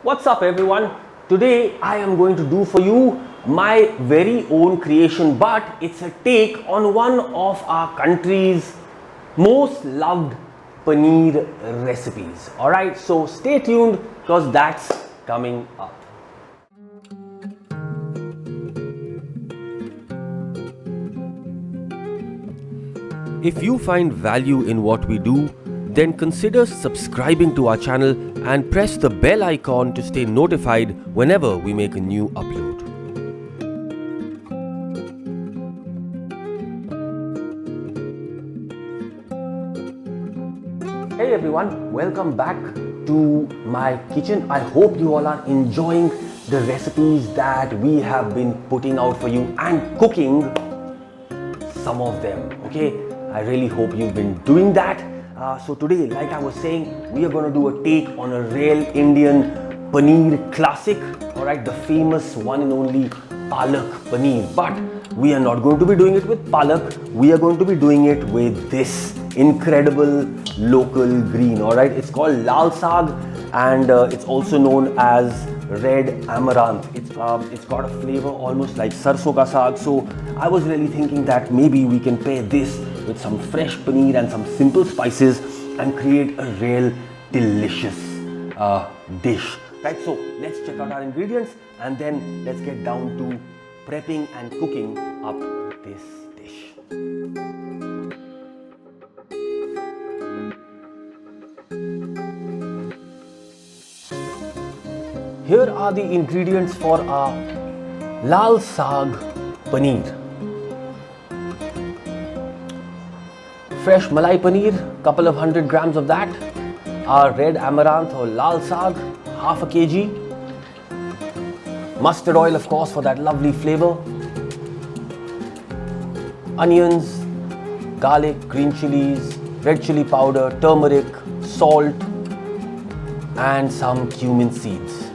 What's up everyone? Today I am going to do for you my very own creation, but it's a take on one of our country's most loved paneer recipes. Alright, so stay tuned because that's coming up. If you find value in what we do, then consider subscribing to our channel and press the bell icon to stay notified whenever we make a new upload. Hey everyone, welcome back to my kitchen. I hope you all are enjoying the recipes that we have been putting out for you and cooking some of them. Okay, I really hope you've been doing that. So today, like I was saying, we are going to do a take on a real Indian paneer classic, alright, the famous one and only palak paneer. But we are not going to be doing it with palak, we are going to be doing it with this incredible local green, alright. It's called Lal Saag and it's also known as red amaranth. It's got a flavor almost like sarson ka saag. So I was really thinking that maybe we can pair this with some fresh paneer and some simple spices and create a real delicious dish. Right, so let's check out our ingredients and then let's get down to prepping and cooking up this dish. Here are the ingredients for our Lal Saag paneer. Fresh malai paneer, couple of 100 grams of that. Our red amaranth or Lal Saag, half a kg. Mustard oil, of course, for that lovely flavor. Onions, garlic, green chilies, red chili powder, turmeric, salt, and some cumin seeds.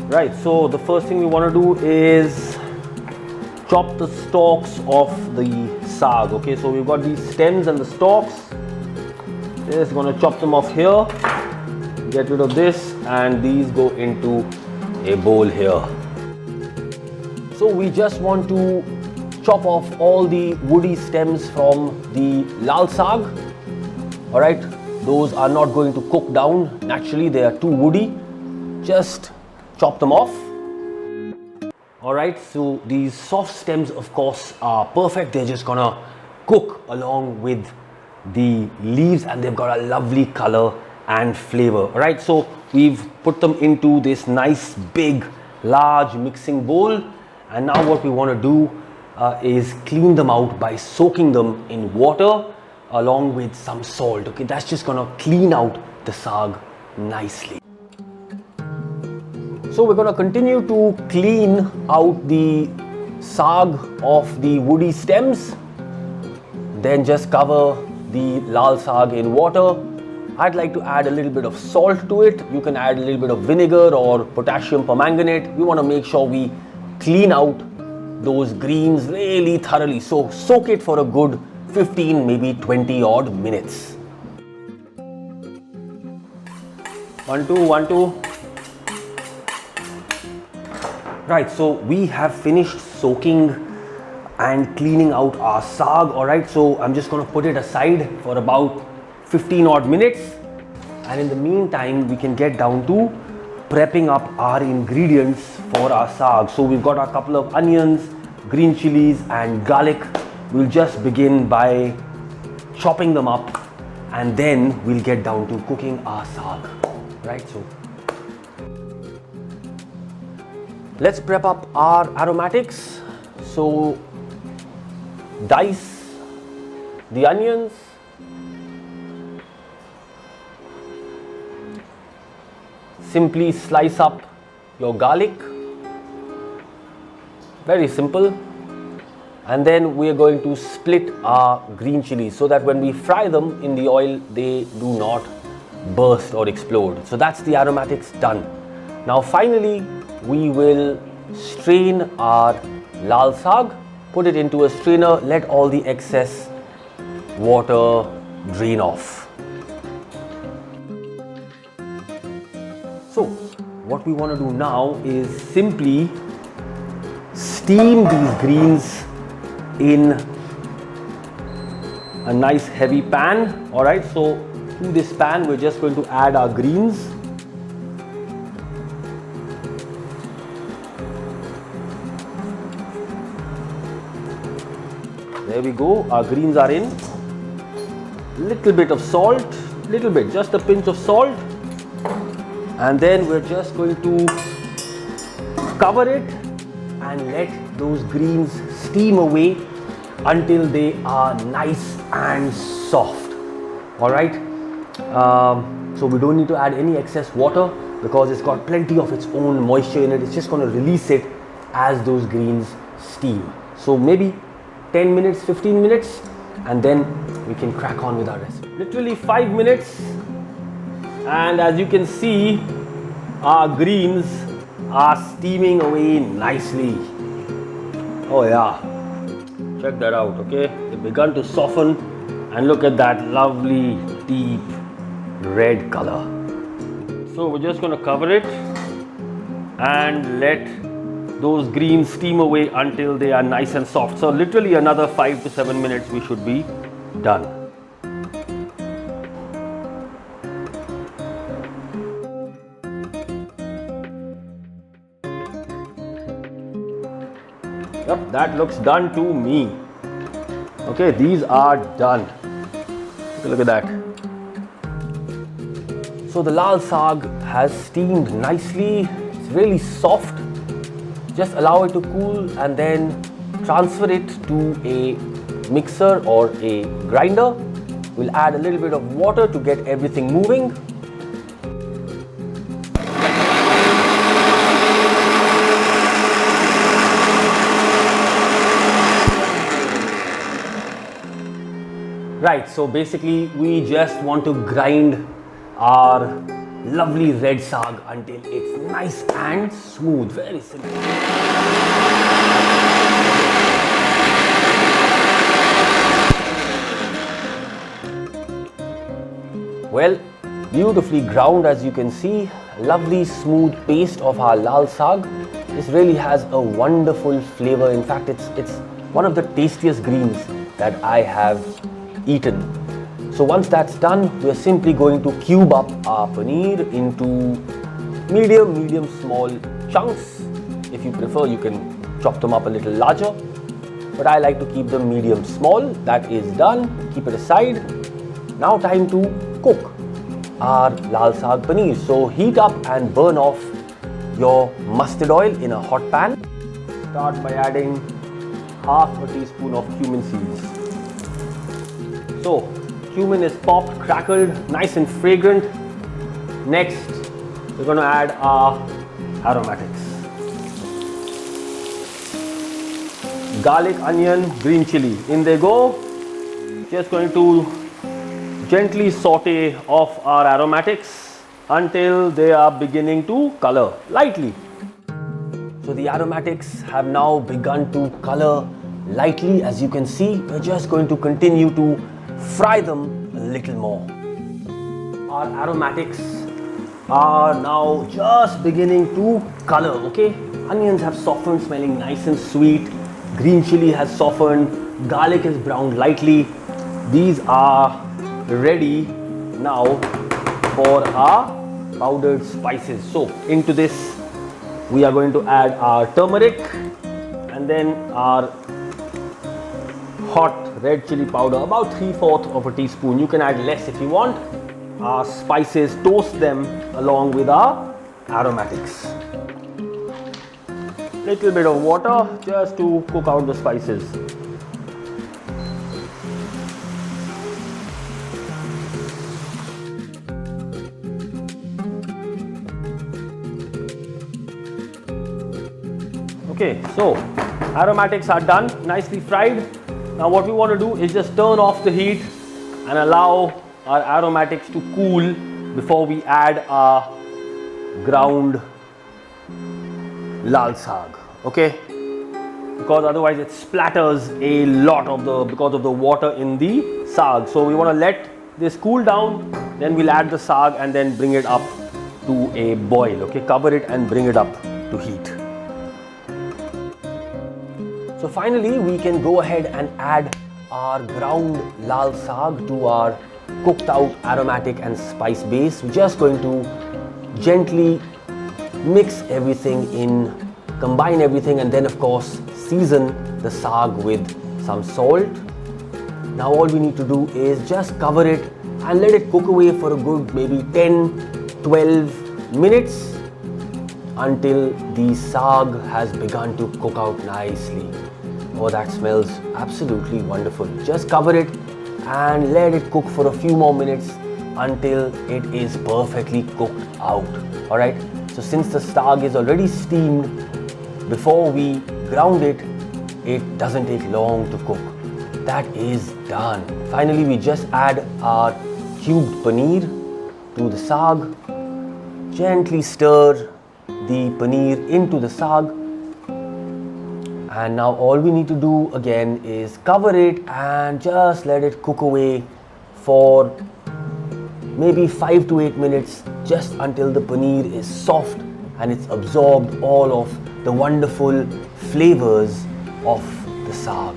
Right, so the first thing we want to do is chop the stalks of the saag. Okay, so we've got these stems and the stalks. Just going to chop them off here, get rid of this, and these go into a bowl here. So we just want to chop off all the woody stems from the Lal Saag. Alright, those are not going to cook down naturally, they are too woody. Just chop them off. Alright, so these soft stems of course are perfect. They're just gonna cook along with the leaves and they've got a lovely color and flavor. Alright, so we've put them into this nice big large mixing bowl, and now what we want to do is clean them out by soaking them in water along with some salt. Okay, that's just gonna clean out the saag nicely. So we're going to continue to clean out the saag of the woody stems. Then just cover the Lal Saag in water. I'd like to add a little bit of salt to it. You can add a little bit of vinegar or potassium permanganate. We want to make sure we clean out those greens really thoroughly. So soak it for a good 15, maybe 20 odd minutes. 1, 2, 1, 2. Right, so we have finished soaking and cleaning out our saag. Alright, so I'm just going to put it aside for about 15 odd minutes, and in the meantime we can get down to prepping up our ingredients for our saag. So we've got a couple of onions, green chilies and garlic. We'll just begin by chopping them up and then we'll get down to cooking our saag. Right, so let's prep up our aromatics. So dice the onions, simply slice up your garlic, very simple, and then we are going to split our green chilies so that when we fry them in the oil they do not burst or explode. So that's the aromatics done. Now finally we will strain our Lal Saag, put it into a strainer, let all the excess water drain off. So what we want to do now is simply steam these greens in a nice heavy pan. Alright, so to this pan we're just going to add our greens. There we go, our greens are in. Little bit of salt, little bit, just a pinch of salt, and then we're just going to cover it and let those greens steam away until they are nice and soft. Alright, so we don't need to add any excess water because it's got plenty of its own moisture in it. It's just going to release it as those greens steam. So maybe 10 minutes, 15 minutes, and then we can crack on with our recipe. Literally 5 minutes, and as you can see, our greens are steaming away nicely. Oh yeah, check that out, okay? They've begun to soften, and look at that lovely deep red color. So we're just going to cover it and let those greens steam away until they are nice and soft. So literally another 5 to 7 minutes we should be done. Yep, that looks done to me. Okay, these are done. Look at that. So the Lal Saag has steamed nicely. It's really soft. Just allow it to cool and then transfer it to a mixer or a grinder. We'll add a little bit of water to get everything moving. Right, so basically we just want to grind our lovely red saag until it's nice and smooth. Very simple. Well, beautifully ground, as you can see. Lovely smooth paste of our Lal Saag. This really has a wonderful flavor. In fact, it's one of the tastiest greens that I have eaten. So once that's done, we're simply going to cube up our paneer into medium small chunks. If you prefer, you can chop them up a little larger, but I like to keep them medium small. That is done. Keep it aside. Now time to cook our Lal Saag paneer. So heat up and burn off your mustard oil in a hot pan. Start by adding half a teaspoon of cumin seeds. So cumin is popped, crackled, nice and fragrant. Next, we're going to add our aromatics. Garlic, onion, green chili. In they go. Just going to gently saute off our aromatics until they are beginning to color lightly. So the aromatics have now begun to color lightly. As you can see, we're just going to continue to fry them a little more. Our aromatics are now just beginning to color, okay? Onions have softened, smelling nice and sweet. Green chili has softened. Garlic has browned lightly. These are ready now for our powdered spices. So into this we are going to add our turmeric and then our hot red chili powder, about 3/4 of a teaspoon. You can add less if you want. Our spices, toast them along with our aromatics. Little bit of water just to cook out the spices. Okay, so aromatics are done, nicely fried. Now what we want to do is just turn off the heat and allow our aromatics to cool before we add our ground Lal Saag, okay? Because otherwise it splatters a lot because of the water in the saag. So we want to let this cool down, then we'll add the saag and then bring it up to a boil. Okay, cover it and bring it up to heat. So finally, we can go ahead and add our ground Lal Saag to our cooked out aromatic and spice base. We're just going to gently mix everything in, combine everything, and then of course season the saag with some salt. Now all we need to do is just cover it and let it cook away for a good maybe 10-12 minutes until the saag has begun to cook out nicely. Oh, that smells absolutely wonderful. Just cover it and let it cook for a few more minutes until it is perfectly cooked out. Alright, so since the saag is already steamed before we ground it, it doesn't take long to cook. That is done. Finally, we just add our cubed paneer to the saag. Gently stir the paneer into the saag. And now all we need to do again is cover it and just let it cook away for maybe 5 to 8 minutes, just until the paneer is soft and it's absorbed all of the wonderful flavors of the saag.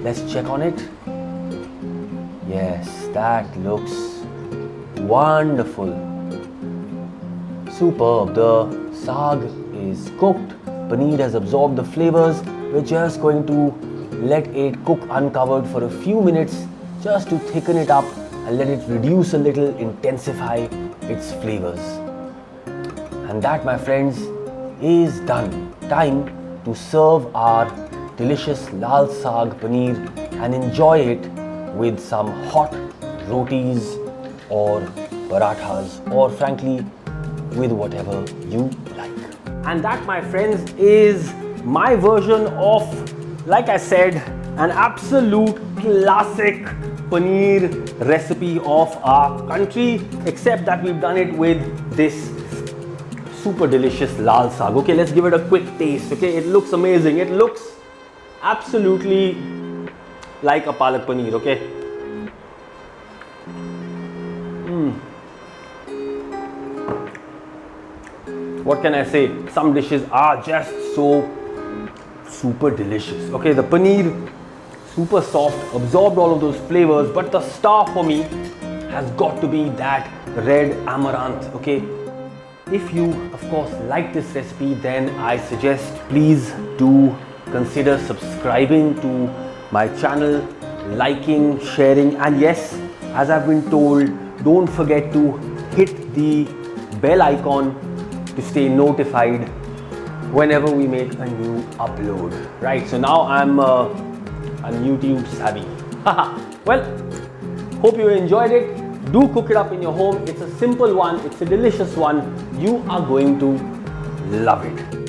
Let's check on it. Yes, that looks wonderful. Superb. The saag is cooked. Paneer has absorbed the flavors. We're just going to let it cook uncovered for a few minutes just to thicken it up and let it reduce a little, intensify its flavors. And that, my friends, is done. Time to serve our delicious Lal Saag paneer and enjoy it with some hot rotis or parathas, or frankly with whatever you like. And that, my friends, is my version of, like I said, an absolute classic paneer recipe of our country, except that we've done it with this super delicious Lal Saag. Okay, let's give it a quick taste. Okay, it looks amazing. It looks absolutely like a palak paneer. Okay. What can I say? Some dishes are just so super delicious. Okay, the paneer super soft, absorbed all of those flavors, but the star for me has got to be that red amaranth. Okay, if you of course like this recipe, then I suggest please do consider subscribing to my channel, liking, sharing, and yes, as I've been told, don't forget to hit the bell icon to stay notified whenever we make a new upload. Right, so now I'm YouTube savvy. Well, hope you enjoyed it. Do cook it up in your home. It's a simple one, it's a delicious one. You are going to love it.